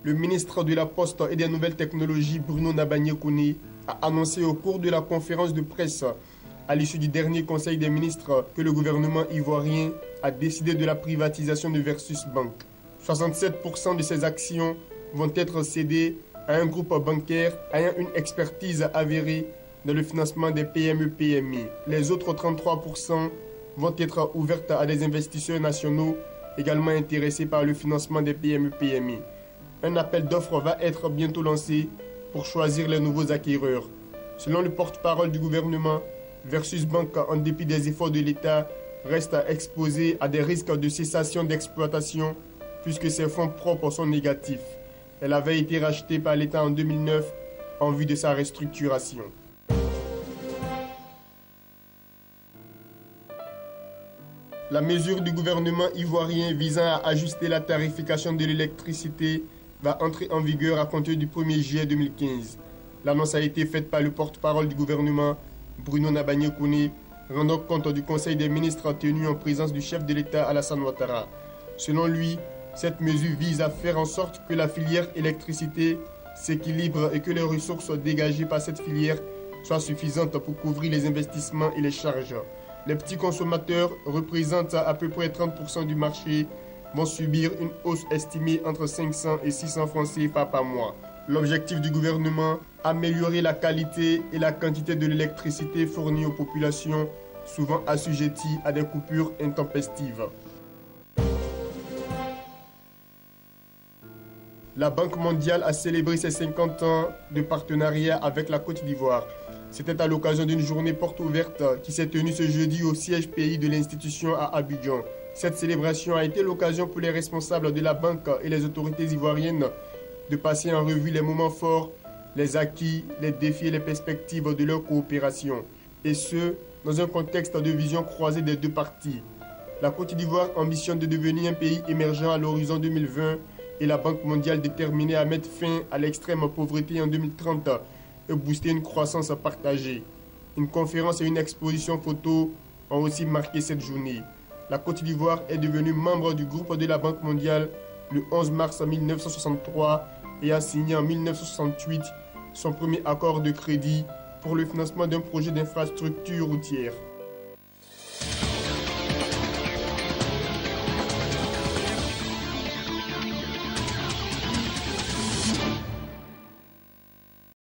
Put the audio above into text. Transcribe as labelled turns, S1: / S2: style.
S1: Le ministre de la Poste et des Nouvelles Technologies, Bruno Nabagné-Koné, a annoncé au cours de la conférence de presse à l'issue du dernier Conseil des ministres que le gouvernement ivoirien a décidé de la privatisation de Versus Bank. 67% de ses actions vont être cédées à un groupe bancaire ayant une expertise avérée dans le financement des PME-PMI. Les autres 33% vont être ouvertes à des investisseurs nationaux également intéressés par le financement des PME-PMI. Un appel d'offres va être bientôt lancé pour choisir les nouveaux acquéreurs. Selon le porte-parole du gouvernement, Versus Bank, en dépit des efforts de l'État, reste exposé à des risques de cessation d'exploitation puisque ses fonds propres sont négatifs. Elle avait été rachetée par l'État en 2009 en vue de sa restructuration. La mesure du gouvernement ivoirien visant à ajuster la tarification de l'électricité va entrer en vigueur à compter du 1er juillet 2015. L'annonce a été faite par le porte-parole du gouvernement, Bruno Nabagné-Koné, rendant compte du Conseil des ministres tenu en présence du chef de l'État Alassane Ouattara. Selon lui, cette mesure vise à faire en sorte que la filière électricité s'équilibre et que les ressources dégagées par cette filière soient suffisantes pour couvrir les investissements et les charges. Les petits consommateurs représentent à peu près 30% du marché, vont subir une hausse estimée entre 500 et 600 francs CFA par mois. L'objectif du gouvernement, améliorer la qualité et la quantité de l'électricité fournie aux populations, souvent assujetties à des coupures intempestives. La Banque mondiale a célébré ses 50 ans de partenariat avec la Côte d'Ivoire. C'était à l'occasion d'une journée porte ouverte qui s'est tenue ce jeudi au siège pays de l'institution à Abidjan. Cette célébration a été l'occasion pour les responsables de la banque et les autorités ivoiriennes de passer en revue les moments forts, les acquis, les défis et les perspectives de leur coopération. Et ce, dans un contexte de vision croisée des deux parties. La Côte d'Ivoire ambitionne de devenir un pays émergent à l'horizon 2020 et la Banque mondiale déterminée à mettre fin à l'extrême pauvreté en 2030 et booster une croissance partagée. Une conférence et une exposition photo ont aussi marqué cette journée. La Côte d'Ivoire est devenue membre du groupe de la Banque mondiale le 11 mars 1963 et a signé en 1968 son premier accord de crédit pour le financement d'un projet d'infrastructure routière.